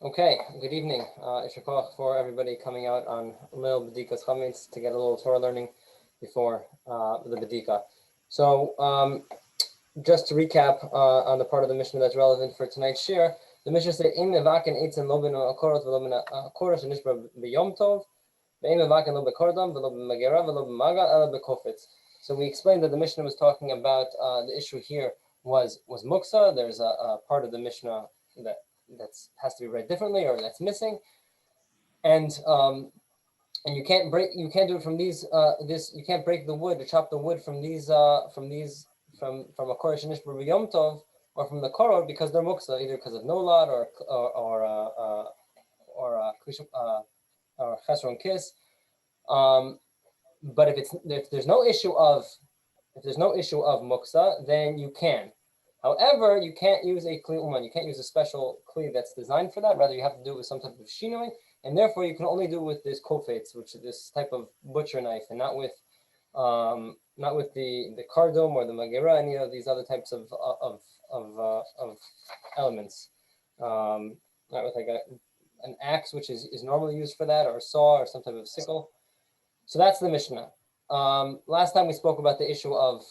Okay, good evening. Ishakach for everybody coming out on Lil B'dika's Chametz to get a little Torah learning before the B'dika. So, just to recap on the part of the Mishnah that's relevant for tonight's shiur, the Mishnah said, "Ein mevaken eitzin lo ben akorot v'lo ben akorot shenishba b'yom tov, ve'ein mevaken lo b'kardum v'lo b'magera v'lo b'maga ela b'kofeitz." So we explained that the Mishnah was talking about the issue here was muksa. There's a part of the Mishnah that has to be read differently, or that's missing, and you can't do it from these you can't break the wood or chop the wood from a koresh nishbar b'yom tov or from the korot because they're muksa, either because of nolad or chesron kiss. But if there's no issue of muksa, then you can. However, you can't use a kli uman. You can't use a special kli that's designed for that. Rather, you have to do it with some type of shinui, and therefore you can only do it with this kofeitz, which is this type of butcher knife, and not with the Kardum or the magera, any of these other types of elements. Not with like an axe, which is normally used for that, or a saw, or some type of sickle. So that's the Mishnah. Last time we spoke about the issue of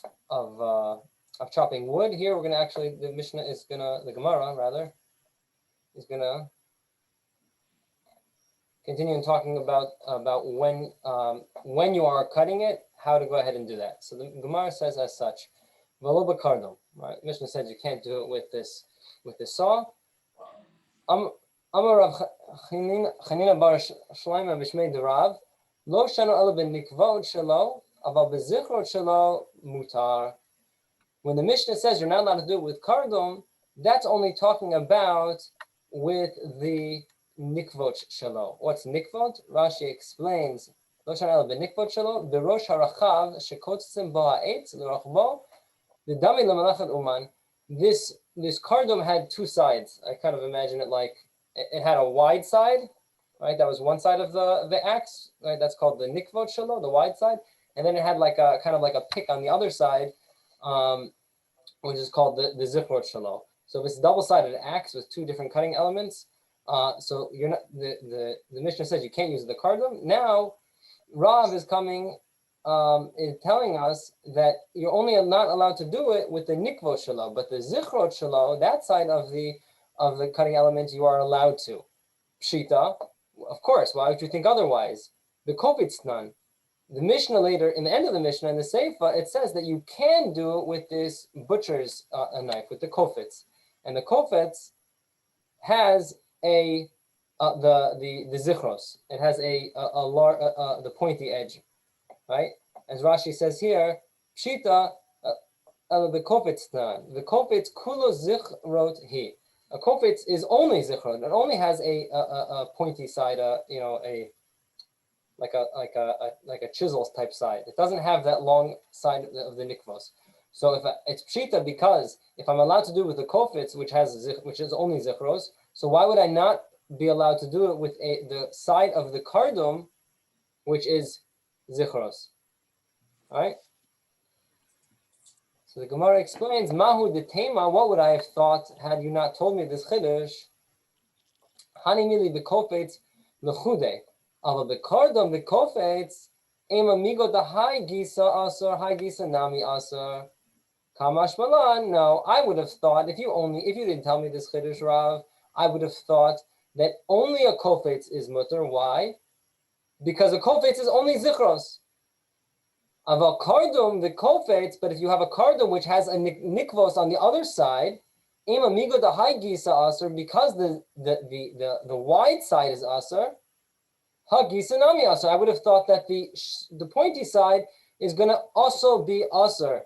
chopping wood. Here we're gonna the Gemara rather is gonna continue in talking about when you are cutting it, how to go ahead and do that. So the Gemara says as such, v'lo b'kardum, right? Mishnah says you can't do it with this saw. Amar Rav Chanina bar Shlomo b'shmei derav lo shanu ela b'nikvot shelo aval b'zichrot shelo mutar. When the Mishnah says you're not allowed to do it with Kardum, that's only talking about with the nikvot shelo. What's nikvot? Rashi explains, Lo shanel benikvot shelo, berosh harachav shekotzim bo ha'etz l'rachbo, v'dami l'malachat uman. This Kardum had two sides. I kind of imagine it like, it had a wide side, right? That was one side of the axe, right? That's called the nikvot shelo, the wide side. And then it had like a kind of like a pick on the other side, which is called the zichrot shelo. So if it's a double-sided axe with two different cutting elements, so you're not the Mishnah says you can't use the Kardum. Now Rav is coming in telling us that you're only not allowed to do it with the nikvot shelo, but the zichrot shelo, that side of the cutting elements, you are allowed to. Pshita, of course. Why would you think otherwise? The Kofeitz none. The Mishnah later, in the end of the Mishnah, in the Seifa, it says that you can do it with this butcher's knife, with the Kofeitz. And the Kofeitz has the zichros. It has the pointy edge, right? As Rashi says here, Pshita, the Kofeitz nan. The Kofeitz kulo zichrot hi. A Kofeitz is only zichrot. It only has a pointy side, like a chisel type side. It doesn't have that long side of the nikvos. So it's pshita, because if I'm allowed to do it with the kofeitz, which is only zichros, so why would I not be allowed to do it with the side of the kardum, which is zichros? All right. So the Gemara explains, Mahu de tema, what would I have thought had you not told me this chiddush? Hani mili bekofeitz lechude. But the Kardum, the Kofeitz, ema migo da high gisa asar, high gisa nami asar. Kamash malan. No, I would have thought if you didn't tell me this chiddush, Rav, I would have thought that only a Kofeitz is mutter. Why? Because a Kofeitz is only zichros. Aval Kardum, the Kofeitz, but if you have a Kardum which has a nikvos on the other side, ema migo da high gisa asar, because the wide side is asar. So I would have thought that the pointy side is going to also be asr,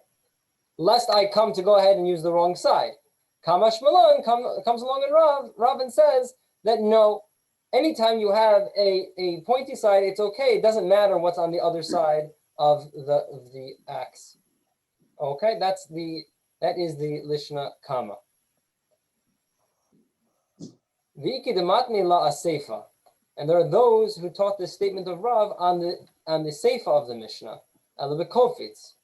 lest I come to go ahead and use the wrong side. Kamash Malan comes along and Rav and says that no, anytime you have a pointy side, it's okay. It doesn't matter what's on the other side of the axe. Okay, that is the Lishna Kama. V'iki dematni la aseifa. And there are those who taught this statement of Rav on the Seifa of the Mishnah, the Kofeitz.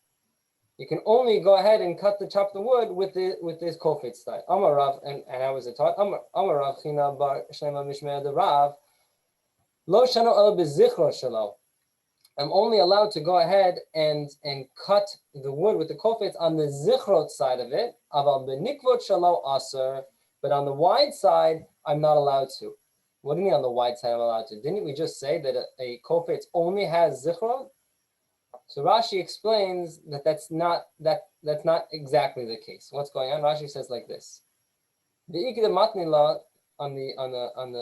you can only go ahead and chop the wood with this Kofeitz style. Amar Rav, and how was it taught? Amar Rav China bar Shlema Mishmei the Rav Lo Shano El Bezichro Shelo. I'm only allowed to go ahead and cut the wood with the Kofeitz on the Zichrot side of it. Aval Benikvot Shelo Aser. But on the wide side, I'm not allowed to. What do you mean on the wide side I'm allowed to? Didn't we just say that a Kofeitz only has Zichrot? So Rashi explains that that's not exactly the case. What's going on? Rashi says like this: the Ikeda Matni la on the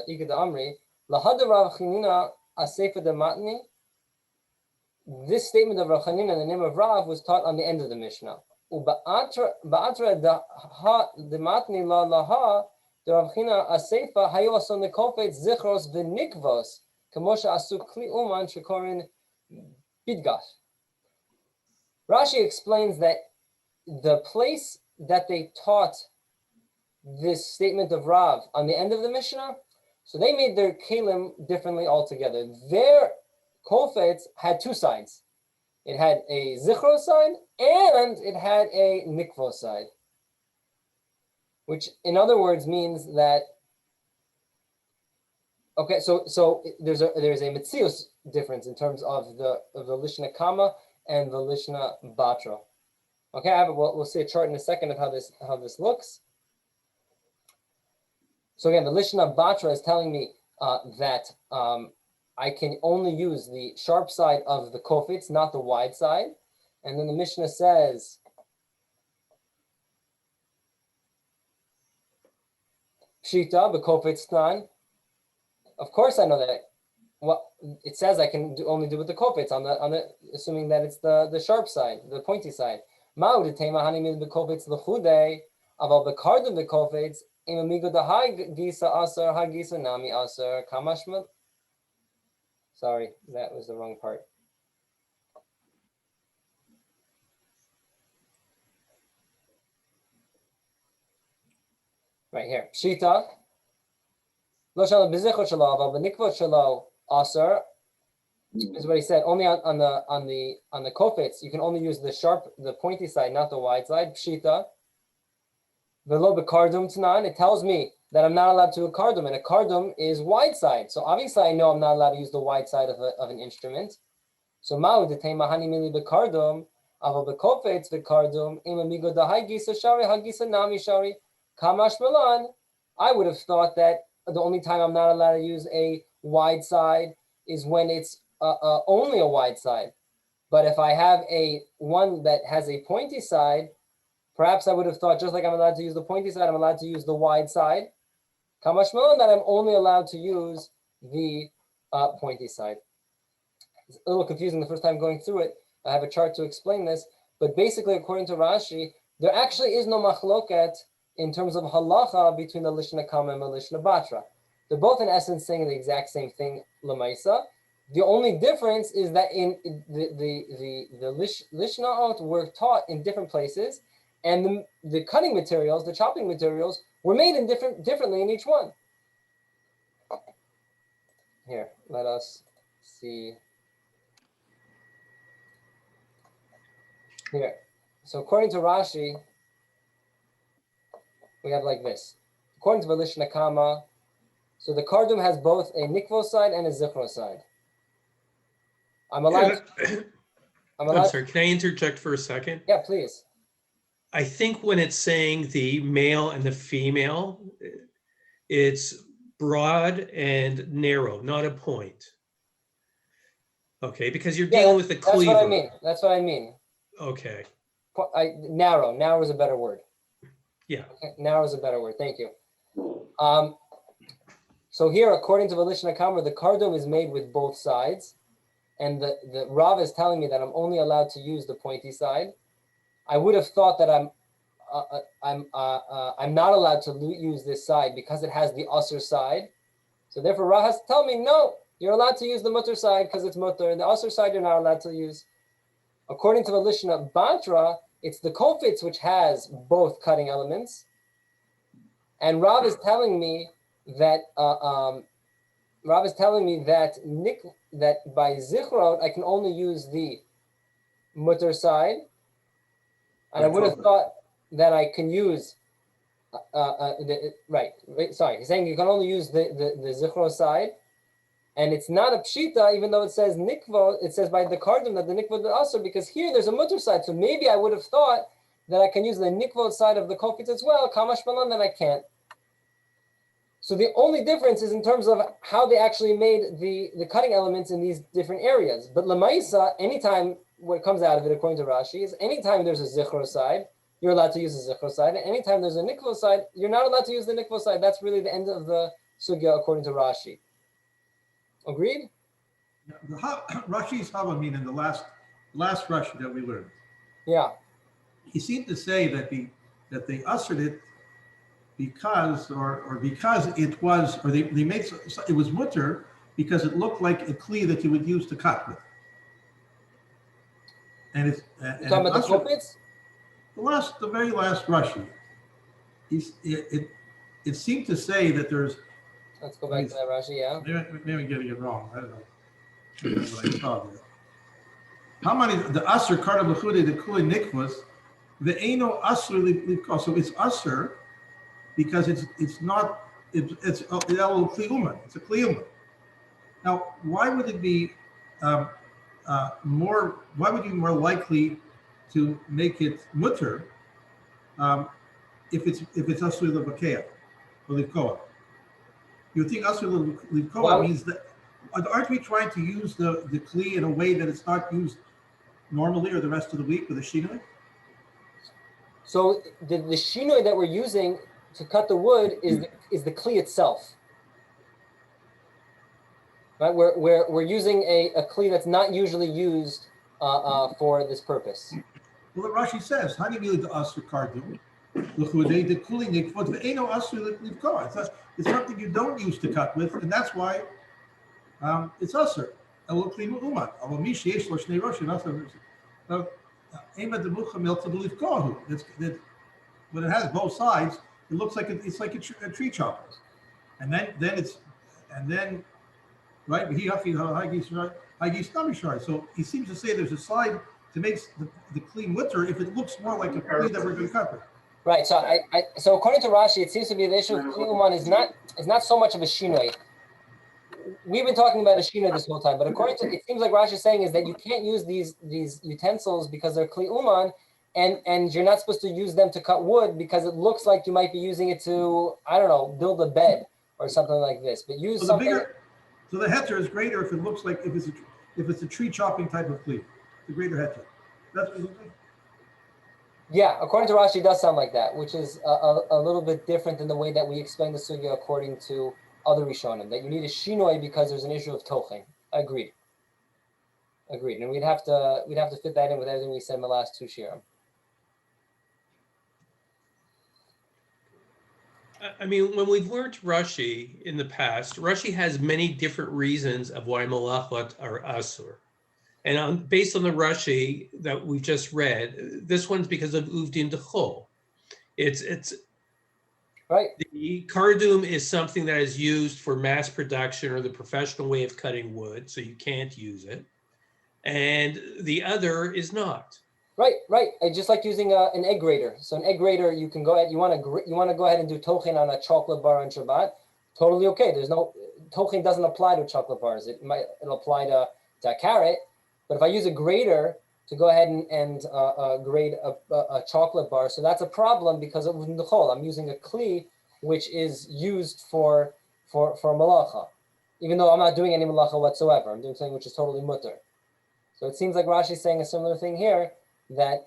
Ikeda Amri lahada Rav Chanina asefa de Matni. This statement of Rav Chanina in the name of Rav was taught on the end of the Mishnah. Ba'atra de Matni la laha the Rav Chanina asefa hayos on the Kofeitz zichros v'nikvos kamosha asuk kli uman shekorin bidgash. Rashi explains that the place that they taught this statement of Rav on the end of the Mishnah, so they made their kelim differently altogether. Their Kofeitz had two sides. It had a zichro side and it had a nikvo side, which in other words means that, okay, so there's a metzius difference in terms of the lishna kama and the lishna batra. Okay, we'll see a chart in a second of how this looks. So again, the lishna batra is telling me that I can only use the sharp side of the Kofeitz, not the wide side. And then the Mishnah says, Pshita, b'Kofeitz tan. Of course I know that. Well, it says I can only do with the Kofeitz on the assuming that it's the sharp side, the pointy side. Ma'u detema hanimid b'Kofeitz l'chudei, aval b'Kardum b'Kofeitz im amigo dahai gisa aser ha gisa nami aser kamashma. Sorry, that was the wrong part. Right here, Pshita. Lo shalom b'zichot shelo aval b'nikvot shelo aser is what he said. Only on the Kofeitz, you can only use the pointy side, not the wide side. Pshita. V'lo b'Kardum tanan. It tells me that I'm not allowed to do a Kardum, and a Kardum is wide side. So obviously I know I'm not allowed to use the wide side of an instrument. So ma'u detei mahani mili b'Kardum, aval b'Kofeitz b'Kardum, im amigo dahai gisa shari ha gisa nami shari kamash malan. I would have thought that the only time I'm not allowed to use a wide side is when it's only a wide side. But if I have one that has a pointy side, perhaps I would have thought just like I'm allowed to use the pointy side, I'm allowed to use the wide side. Kamash malan, that I'm only allowed to use the pointy side. It's a little confusing the first time going through it. I have a chart to explain this, but basically, according to Rashi, there actually is no machloket in terms of halacha between the lishna kama and the lishna batra. They're both in essence saying the exact same thing, lemaisa. The only difference is that in the lishonot were taught in different places, and the cutting materials, the chopping materials, were made in differently in each one. Here, let us see. Here, so according to Rashi, we have like this. According to the lishna kama, so the Kardum has both a nikvo side and a zichro side. I'm sorry, can I interject for a second? Yeah, please. I think when it's saying the male and the female, it's broad and narrow, not a point. Okay, because you're dealing with the cleaver. That's what I mean. Okay. Narrow is a better word. Yeah. Okay, narrow is a better word. Thank you. So here, according to the lishna kama, the Kardum is made with both sides, and the Rav is telling me that I'm only allowed to use the pointy side. I would have thought that I'm not allowed to use this side because it has the usher side. So therefore, Rav has to tell me, no, you're allowed to use the mutter side because it's mutter, and the usher side you're not allowed to use. According to the lishna batra, it's the Kofeitz which has both cutting elements, and Rav is telling me that that by zichrot I can only use the mutter side, And I would have thought that I can use, sorry, he's saying you can only use the zichro side, and it's not a pshita, even though it says nikvo, it says by the Kardum that the nikvo is also, because here there's a mutter side, so maybe I would have thought that I can use the nikvo side of the Kofeitz as well, kamash malan, that I can't. So the only difference is in terms of how they actually made the cutting elements in these different areas. But lemaisa, anytime what comes out of it, according to Rashi, is anytime there's a zichro side, you're allowed to use the zichro side. And anytime there's a nikvo side, you're not allowed to use the nikvo side. That's really the end of the sugya according to Rashi. Agreed? Rashi's Havamina in the last Rashi that we learned. Yeah. He seemed to say that they ushered it because it was, or they made it was mutter because it looked like a kli that you would use to cut with. And it's you talking about the Kofeitz? The very last Rashi. It seemed to say that there's. Let's go back to that Rashi. Yeah. Maybe I'm getting it wrong. I don't know what I saw there. How many the aser kardum l'chude the kuli nikvus the eno aser l'kol. So it's aser because it's a kliyuman. It's a kliyuman. Now, why would it be more? Why would you be more likely to make it mutter if it's aser l'bakeya or l'koa? You think aser l'koa means that? Aren't we trying to use the kli in a way that it's not used normally or the rest of the week with a shinoi? So the shinoi that we're using to cut the wood is the kli itself. Right? We're using a kli that's not usually used for this purpose. Well, what Rashi says, "Hani milid aser kardum l'chudei the kuli nikvot ve'eno aser l'ivkoa." It's something you don't use to cut with, and that's why it's aser. Elo kli uman. Elo mi sheyesh lo shnei roshim aser. So, ema demucha melta b'livkoahu. That when it has both sides, it looks like it's like a tree chopper, and then right. So he seems to say there's a side to make the kli mutter if it looks more like a kli that we're going to cut with. Right. So so according to Rashi, it seems to be the issue of kli uman is not so much of a shinoi. We've been talking about a shinoi this whole time, but according to it seems like Rashi is saying is that you can't use these utensils because they're kli uman, and you're not supposed to use them to cut wood because it looks like you might be using it to, I don't know, build a bed or something like this. But use something. So the heter is greater if it looks like if it's a tree chopping type of kli. The greater heter. That's what you're saying? Yeah, according to Rashi, it does sound like that, which is a little bit different than the way that we explain the sugya according to other rishonim. That you need a shinoi because there's an issue of tochen. Agreed. And we'd have to fit that in with everything we said in the last two shiurim. I mean, when we've learned Rashi in the past, Rashi has many different reasons of why malachot are asur. And based on the Rashi that we've just read, this one's because of uvdin dechol. It's right. The Kardum is something that is used for mass production or the professional way of cutting wood, so you can't use it. And the other is not. Right. Just like using an egg grater. So an egg grater, you can go ahead. You want to go ahead and do tochen on a chocolate bar on Shabbat. Totally okay. There's no tochen doesn't apply to chocolate bars. It'll apply to a carrot. But if I use a grater to go ahead and grate a chocolate bar, so that's a problem because of the chol. I'm using a kli which is used for malacha, even though I'm not doing any malacha whatsoever. I'm doing something which is totally mutter. So it seems like Rashi is saying a similar thing here, that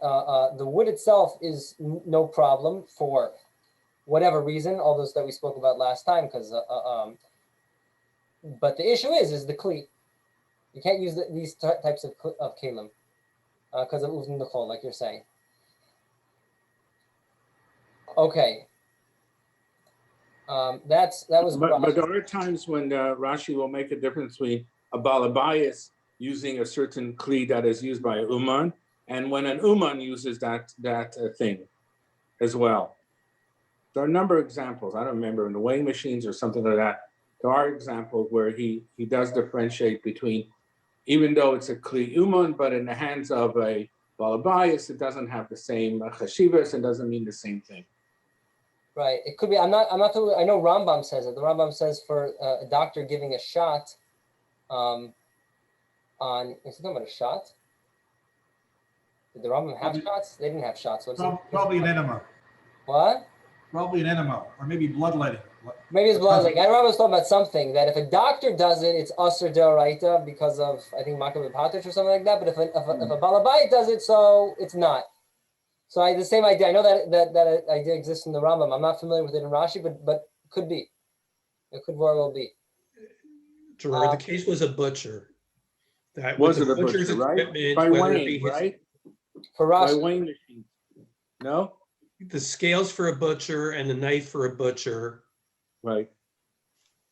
the wood itself is no problem for whatever reason, all those that we spoke about last time. But the issue is the kli. You can't use these types of kalim because of uvdin dechol, like you're saying. Okay. That was. But there are times when Rashi will make a difference between a balabayas using a certain kli that is used by a uman, and when an uman uses that thing as well. There are a number of examples. I don't remember in the weighing machines or something like that. There are examples where he does differentiate between, even though it's a kli uman, but in the hands of a balabayas, it doesn't have the same chashivas and doesn't mean the same thing. Right. It could be. I'm not. I know Rambam says it. The Rambam says for a doctor giving a shot, on. Is he talking about a shot? Did the Rambam have shots? They didn't have shots. Probably an enema. What? Probably an enema, or maybe bloodletting. Maybe it's bloodletting. I remember I was talking about something that if a doctor does it, it's asur deoraita because of, I think, machloket or something like that. But if a balabayit does it, so it's not. So I had the same idea. I know that idea exists in the Rambam. I'm not familiar with it in Rashi, but could be. It could very well be. Gerard, the case was a butcher. That Was with it the a butcher's butcher, right? equipment, By whether it weighing, be his- right? For By Rashi, weighing machine. No? the scales for a butcher and the knife for a butcher. Right.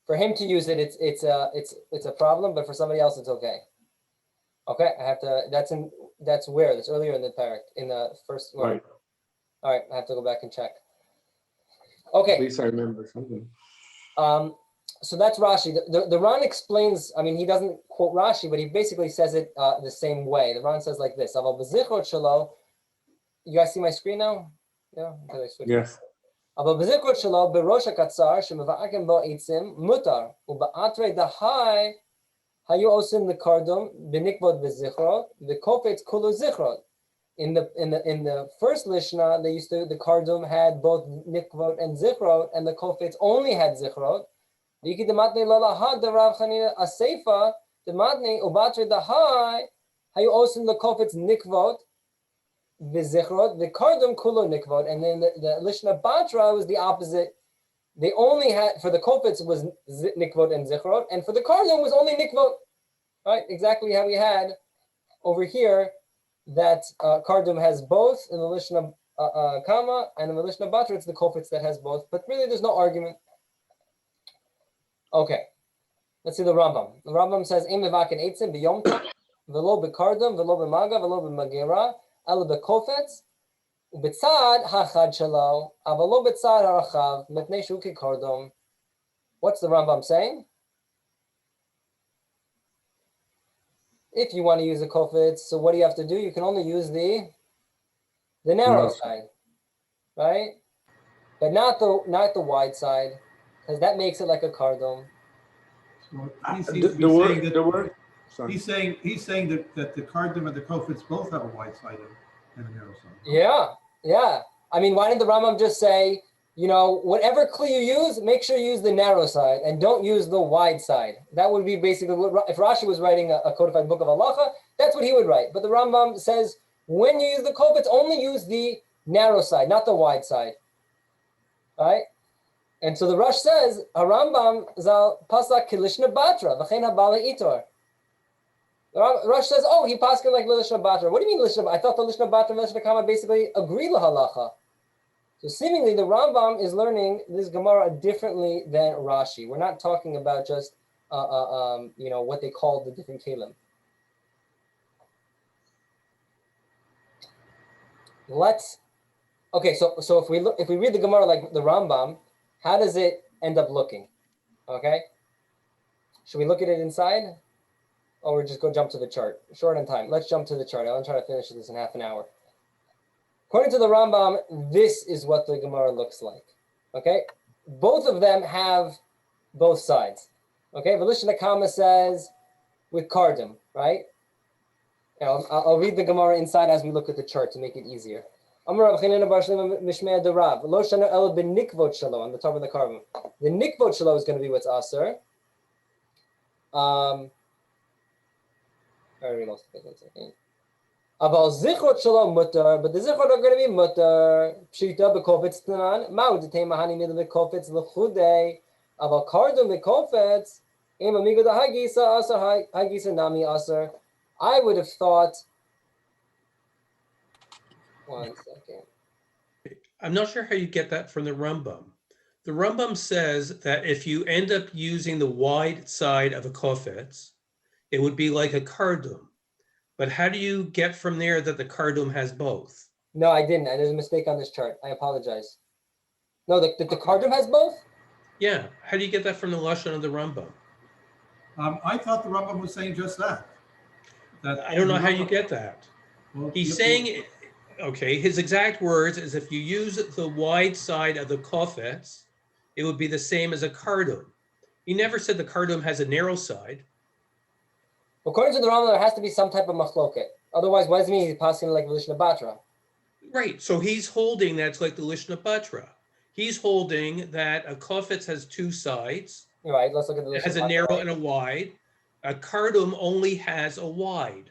for him to use it, it's a problem, but for somebody else, it's okay. Okay, I have to. That's where. That's earlier in the parak, in the first one. Right. All right, I have to go back and check. Okay. At least I remember something. So that's Rashi. The Ran explains, I mean, he doesn't quote Rashi, but he basically says it the same way. The Ran says like this, Aval b'zichrot shelo. You guys see my screen now? Yeah? Yes. Aval b'zichrot shelo b'rosh hakatzar shemeva'akem bo eitzim mutar u'ba'atre dahai hayu osin the Kardum b'nikvot b'zichrot the Kofeitz kulu zichrot. In the first Lishna, the Kardum had both nikvot and zichrot, and the Kofeitz only had zichrot. Viki dematne lalaha de Rav Chanina aseifa dematne ubatre dahai hayu osin the Kofeitz nikvot v'zichrot the Kardum kulo nikvot, and then the Lishna Batra was the opposite. They only had, for the Kofeitz was nikvot and zichrot, and for the Kardum was only nikvot. Right, exactly how we had over here. That Kardum has both in the Lishna Kama, and in the Lishna Batra it's the Kofeitz that has both. But really, there's no argument. Okay, let's see the Rambam. The Rambam says, "Im mevaken eitzim b'yom tov, v'lo b'Kardum, v'lo b'maga, v'lo b'magira, ela b'Kofeitz, u'b'tzad hachad shelo, aval lo b'tzad harachav, mepnei shu k'Kardum." What's the Rambam saying? If you want to use a Kofeitz, so what do you have to do? You can only use the narrow side, right? But not the wide side, because that makes it like a Kardum. So he's saying that the Kardum and the Kofeitz both have a wide side and a narrow side. Yeah. I mean, why didn't the Rambam just say, whatever kli you use, make sure you use the narrow side and don't use the wide side? That would be basically what, if Rashi was writing a codified book of halacha, that's what he would write. But the Rambam says, when you use the Kofeitz, only use the narrow side, not the wide side. Right? And so the Rush says, Harambam zal pasak kilishna batra, v'chein habala itor. The Rush says, he paskin like lishna batra. What do you mean lishna batra? I thought the lishna batra and lishna kama basically agree lahalacha. So seemingly the Rambam is learning this Gemara differently than Rashi. We're not talking about just what they call the different kelim. So if we read the Gemara like the Rambam, how does it end up looking? Okay? Should we look at it inside? Or we just go jump to the chart? Short on time. Let's jump to the chart. I'll try to finish this in half an hour. According to the Rambam, this is what the Gemara looks like. Okay? Both of them have both sides. Okay? Velishna Kama says with Kardum, right? I'll read the Gemara inside as we look at the chart to make it easier. Amar Rav Chanina bar Shlomo mishmei derav lo shana el b'nikvot shelo on the top of the Kardum. The nikvot shelo is going to be what's aser. I already lost it. 1 second. Aval zichrot shelo mutar, but the zichrot are going to be mutar. Pshita b'Kofeitz tanan. Ma'u d'tei mahani middle b'Kofeitz l'chudei. Aval Kardum b'Kofeitz. Ema migo da hagisa aser hagisa nami aser. I would have thought. 1 second. I'm not sure how you get that from the Rambam. The Rambam says that if you end up using the wide side of a Kofeitz, it would be like a Kardum. But how do you get from there that the Kardum has both? No, I didn't. There's a mistake on this chart. I apologize. No, the Kardum has both? Yeah. How do you get that from the Lashon of the Rambam? I thought the Rambam was saying just that. I don't know how you get that. Well, He's saying, okay, his exact words is if you use the wide side of the Kofeitz, it would be the same as a Kardum. He never said the Kardum has a narrow side. According to the Rambam, there has to be some type of machloket. Otherwise, what does it mean he's passing like lishonot batra? Right, so he's holding that's like the lishonot batra. He's holding that a Kofeitz has two sides. You're right. Let's look at the It has a lishonot narrow batra. and a wide. A Kardum only has a wide.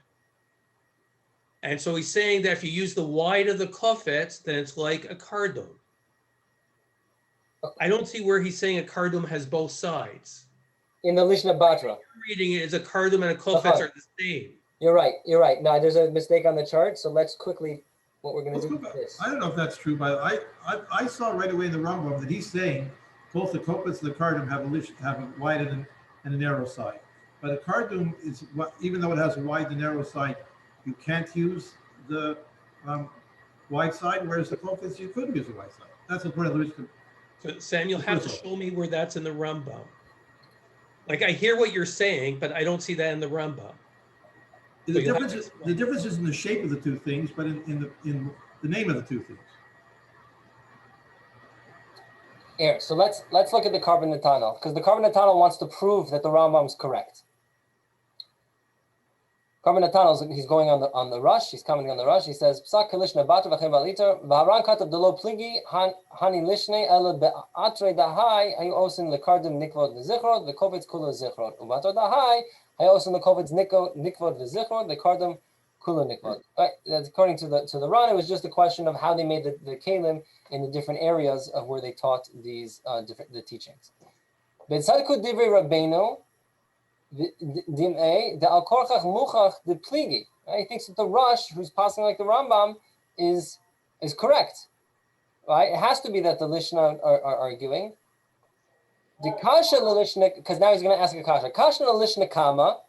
And so he's saying that if you use the wide of the Kofeitz, then it's like a Kardum. I don't see where he's saying a Kardum has both sides. In the lishonot batra. You're reading it as a Kardum and a Kofeitz are the same. You're right. You're right. Now there's a mistake on the chart, so let's quickly. What we're going to do is this. I don't know if that's true, but I saw right away in the Rambam that he's saying both the Kofeitz and the Kardum have a wide and a narrow side. But a Kardum is, even though it has a wide and narrow side, you can't use the wide side, whereas the Kofeitz you could use the wide side. That's according to the. So Sam, you'll have to show me where that's in the Rambam. Like I hear what you're saying, but I don't see that in the Rambam. The difference is in the shape of the two things, but in the name of the two things. Here, so let's look at the Karbon Netanel, because the Karbon Netanel wants to prove that the Rambam is correct. Karbon Netanel, he's going on the Rush. He's commenting on the Rush. He says, "Psak lishne batra v'chem baliter v'haran katav delo pligi hani lishne ela be'atre dahai hayu osin lekardum nikvod v'zichrod v'kovitz kula zichrod u'batra dahai hayu osin lekkovitz nikvod v'zichrod v'kardum kula nikvod." Right? That's according to the Ran. It was just a question of how they made the kalim in the different areas of where they taught these the teachings. Betzadku divrei Rabbeinu. He thinks that the Rush, who's passing like the Rambam, is correct, right? It has to be that the lishonot are arguing. The kasha lishna, because now he's going to ask a kasha. Kasha lishna kama,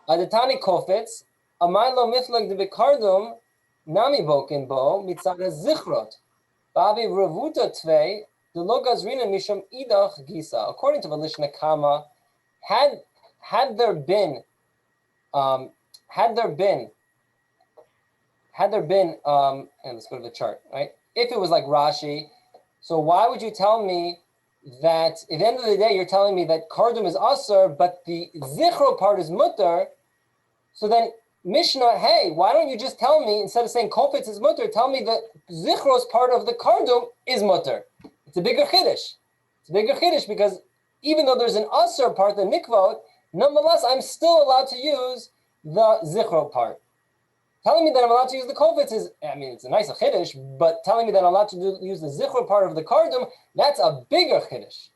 adatani Kofeitz, amaylo miflag de bekardum, nami bokin bo mitzad zichrot, babi revuta tvei, the logazrina misham idach gisa. According to the lishna kama, had there been, and let's go to the chart, right? If it was like Rashi, so why would you tell me that at the end of the day, you're telling me that Kardum is Asr, but the Zichro part is Mutter? So then Mishnah, hey, why don't you just tell me, instead of saying Kofeitz is Mutter, tell me that Zichro's part of the Kardum is Mutter. It's a bigger Chiddush. It's a bigger Chiddush because even though there's an Asr part, the Nikvot, nonetheless, I'm still allowed to use the Zichro part. Telling me that I'm allowed to use the Kofeitz is, it's a nice Chiddush, but telling me that I'm allowed to use the Zichro part of the Kardum, that's a bigger Chiddush.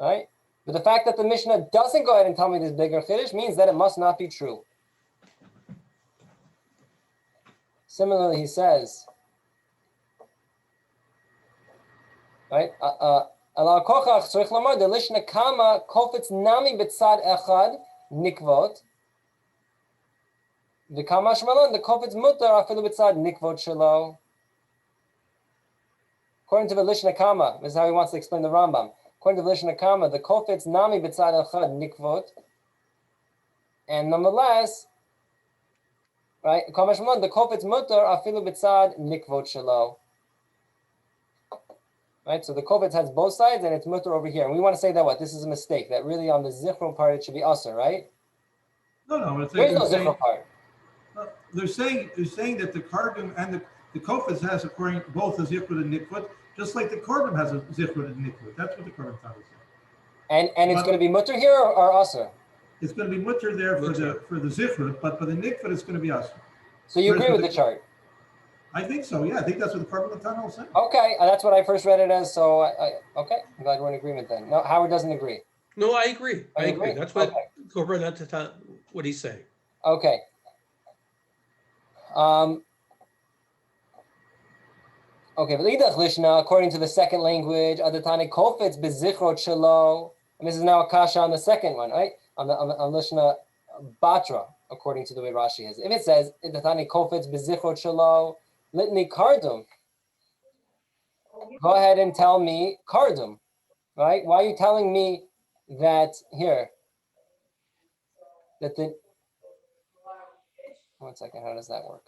Right? But the fact that the Mishnah doesn't go ahead and tell me this bigger Chiddush means that it must not be true. Similarly, he says, right? Ala kochach tzarich lamar de lishna kama Kofeitz nami betzad echad nikvot v'kama shmalon the Kofeitz mutar afilu betzad nikvot shelo. According to the lishna kama, this is how he wants to explain the Rambam. According to the lishna kama, the Kofeitz nami betzad echad nikvot, and nonetheless, right? Kama shmalon the Kofeitz mutar afilu betzad nikvot shelo. Right, so the Kofeitz has both sides, and it's mutter over here. And we want to say that this is a mistake. That really on the zichron part it should be aser, right? No. There's no zichron part. They're saying that the Kardum and the Kofeitz has according both a zichrot and nikvot, just like the Kardum has a zichrot and nikvot. That's what the Kardum is saying. And it's going to be mutter here or aser? It's going to be mutter there for the zichrot, but for the nikvot it's going to be aser. So you agree with the chart? I think so. Yeah, I think that's what the Karbon Netanel is saying. Okay, that's what I first read it as. So okay, I'm glad we're in agreement then. No, Howard doesn't agree. No, I agree. I agree. That's what Okay. What he's saying. Okay. Okay, but Idach Lishna, according to the second language, Adatani Kofeitz bezichrot shelo, and this is now a kasha on the second one, right? On Lishna Batra, according to the way Rashi has it. If it says Adatani Kofeitz bezichrot shelo, litni Kardum, go ahead and tell me Kardum, right? Why are you telling me that here? 1 second. How does that work?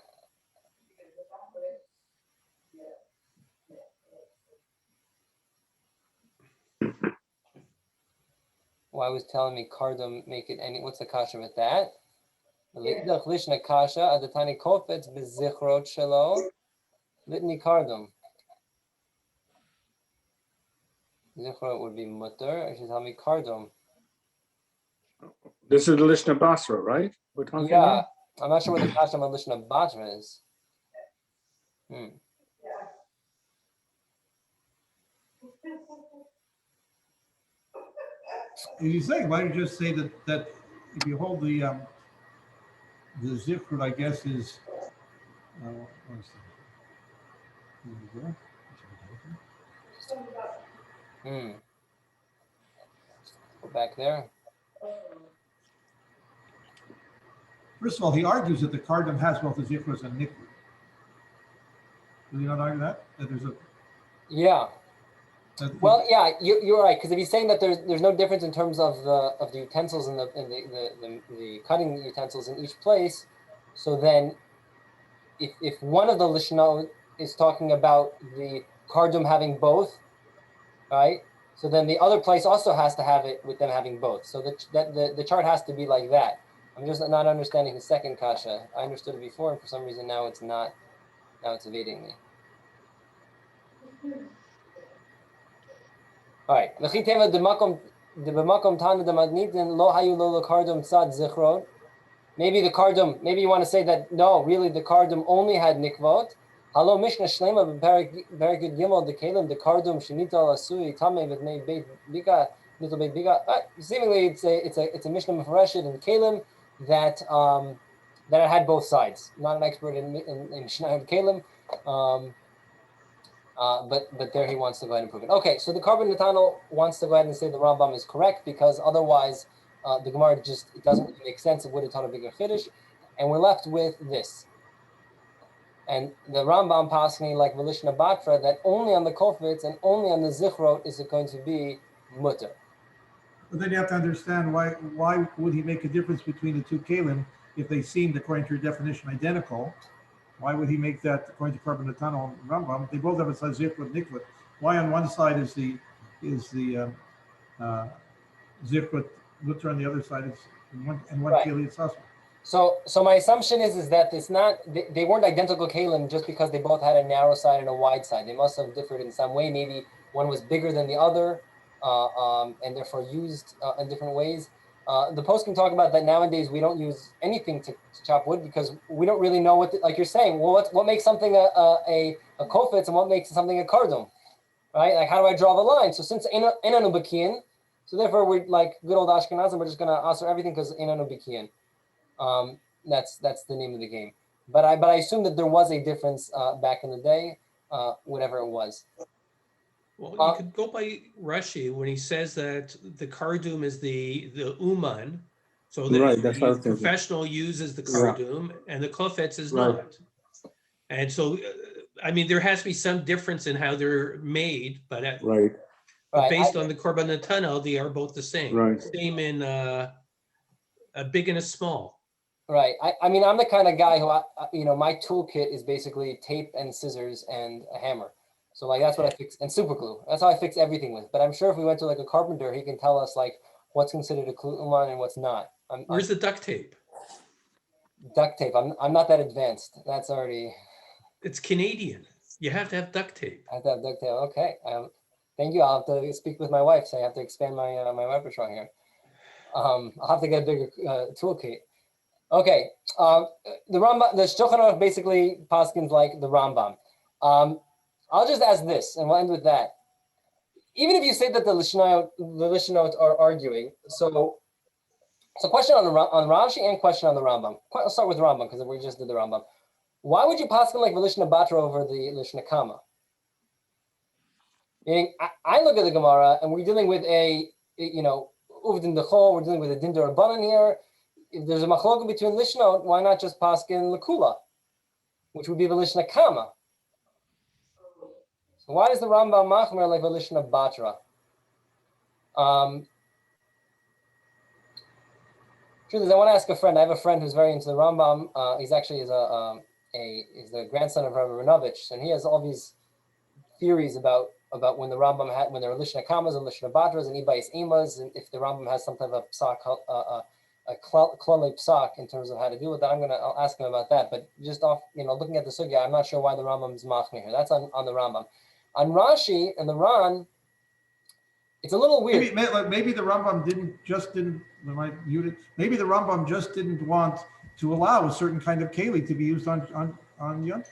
Why was telling me Kardum make it any? What's the kasha with that? L'idach lishna kasha adatani Kofeitz bezichrot shelo litni Kardum. Zichrot would be mutter, and she's telling me Kardum. This is the Lishna Basra, right? We're talking Yeah, about? I'm not sure what the kasha on lishna batra is. He's saying, why don't you just say that if you hold the zifrut, I guess is one second. Go back there. First of all, he argues that the Kardum has both the zifrus and nikvut. Does he not argue that? That there's a Yeah. Well, yeah, you're right, because if he's saying that there's no difference in terms of the utensils and the cutting utensils in each place, so then if one of the lishonot is talking about the Kardum having both, right? So then the other place also has to have it with them having both. So the chart has to be like that. I'm just not understanding the second kasha. I understood it before, and for some reason now it's not. Now it's evading me. All right. Maybe the Kardum, maybe you want to say that, no, really the Kardum only had nikvot. Halo Mishnah Shlema Berekut Gimel the Kalim the Kardum Shinita Asui Tame with Beit Biga Little Beit Biga. Seemingly it's a Mishnah Mefareshet in Kalim that that it had both sides. Not an expert in Mishnah and Kalim. But there he wants to go ahead and prove it. Okay, so the Carbon Natano wants to go ahead and say the Rambam is correct because otherwise the Gemara it doesn't really make sense. It would have taught a bigger Kiddush, and we're left with this. And the Rambam passing like Velishna Batra that only on the Kofeitz and only on the Zichrot is it going to be mutter. But then you have to understand why would he make a difference between the two kalim if they seemed, according to your definition, identical? Why would he make that according to Carbon Natano and Rambam? They both have a zifrut nikvut. Why on one side is the zifrut mutter, on the other side is in one Right. keli it's asur? So my assumption is that it's not they weren't identical kalim just because they both had a narrow side and a wide side. They must have differed in some way. Maybe one was bigger than the other, and therefore used in different ways. The post can talk about that nowadays we don't use anything to chop wood because we don't really know like you're saying. Well, what makes something a kofetz and what makes something a kardum, right? Like how do I draw the line? So since enanu bakian, so therefore we're like good old Ashkenazim. We're just gonna answer everything because enanu bakian. That's the name of the game. But I assume that there was a difference back in the day, whatever it was. Well, you could go by Rashi when he says that the Kardum is the uman, so that Right, that's what I was the thinking. professional uses the Kardum and the Kofeitz is Right. not. And so, I mean, there has to be some difference in how they're made, but, Right. but based on the Korban Netanel, they are both the same. Right. Same in a big and a small. Right. I mean, I'm the kind of guy who, my toolkit is basically tape and scissors and a hammer. So like that's what I fix, and super glue. That's how I fix everything with. But I'm sure if we went to like a carpenter, he can tell us like what's considered a kluman and what's not. Where's the duct tape? Duct tape. I'm not that advanced. That's already. It's Canadian. You have to have duct tape. I have to have duct tape. Okay. Thank you. I'll have to speak with my wife. So I have to expand my my repertoire here. I'll have to get a bigger toolkit. Okay. The Rambam, the Shulchan Aruch basically paskins like the Rambam. I'll just ask this, and we'll end with that. Even if you say that the lishonot are arguing, so question on Rashi and question on the Rambam. I'll start with Rambam because we just did the Rambam. Why would you paskin like the Lishna Batra over the Lishna Kama? Meaning, I look at the Gemara and we're dealing with uvdin dechol. We're dealing with a din d'Rabbanan here. If there's a machloket between lishnot, why not just paskin lekula, which would be the Lishna Kama? So why does the Rambam machmer like the Lishna Batra? Truth is, I want to ask a friend. I have a friend who's very into the Rambam. He's actually is he's the grandson of Rabbi Ranovich, and he has all these theories about when the Rambam had when there were lishna kamas and lishna badras and ibais imas, and if the Rambam has some type of psak, a klali psak in terms of how to deal with that. I'll ask him about that. But just off, looking at the sugya, I'm not sure why the Rambam is machmir here. That's on the Rambam. On Rashi and the Ran, it's a little weird. Maybe the Rambam didn't. Maybe the Rambam just didn't want to allow a certain kind of keli to be used on Yom.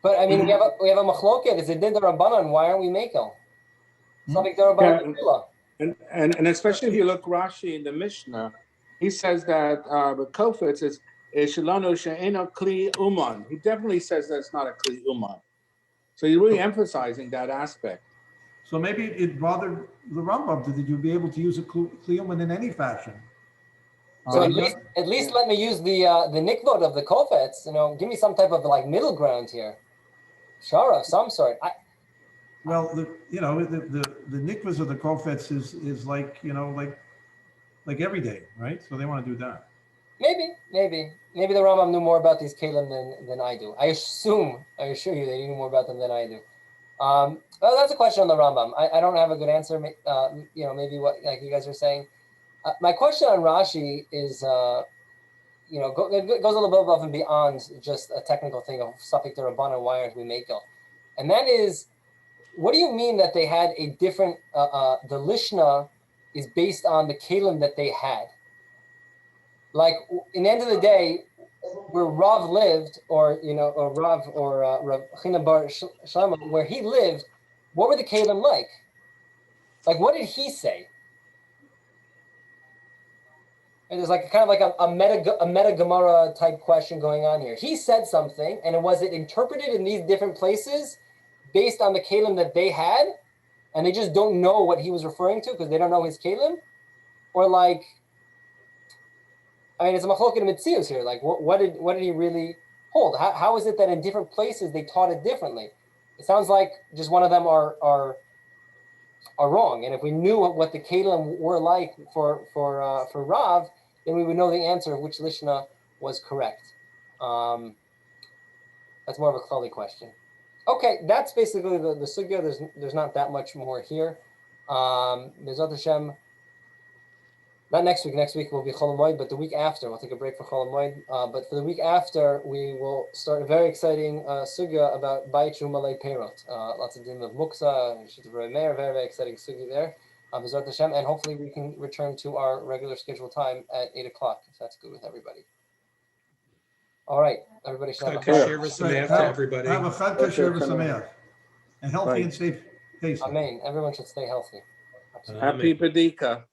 But I mean, we have a machloket. Is it din rabbanan? Why aren't we makel? Something rabbanan. And especially if you look Rashi in the Mishnah, he says that the Kofeitz is shilano she'eno kli uman. He definitely says that it's not a kli uman. So he's really emphasizing that aspect. So maybe it bothered the Rambam that you'd be able to use a kli uman in any fashion. So at least let me use the nikvot of the Kofeitz. Give me some type of middle ground here. Shara of some sort. Well, the nikvahs of the Kofeitz is like every day, right? So they want to do that. Maybe the Rambam knew more about these kalim than I do. I assure you they knew more about them than I do. Well, that's a question on the Rambam. I don't have a good answer. Maybe what like you guys are saying. My question on Rashi is, it goes a little bit above and beyond just a technical thing of suffix derabbanan. Why aren't we makel? And that is, what do you mean that they had a different? The lishna is based on the kalim that they had. Like in the end of the day, where Rav lived, or Rav China bar Shlama, where he lived, what were the kalim like? Like, what did he say? And there's kind of a meta gemara type question going on here. He said something, and was it interpreted in these different places based on the kalim that they had, and they just don't know what he was referring to because they don't know his kalim, or it's a machloket mitzius here. What did he really hold? How is it that in different places they taught it differently? It sounds like just one of them are wrong. And if we knew what the kalim were like for Rav, then we would know the answer of which lishna was correct. That's more of a klali question. Okay, that's basically the sugya. There's not that much more here. Bezat Hashem. Not next week. Next week will be Chol Hamoed, but the week after we'll take a break for Chol Hamoed. But for the week after, we will start a very exciting sugya about Bayit Malay Perot. Lots of din of Muksa and Shita Meir. Very, very exciting sugya there. Bezat Hashem, and hopefully we can return to our regular scheduled time at 8 o'clock, if that's good with everybody. All right, everybody. Have a shiur sameach to everybody. Have a chag shiur sameach, and healthy and safe. Amen. Everyone should stay healthy. Happy Padika.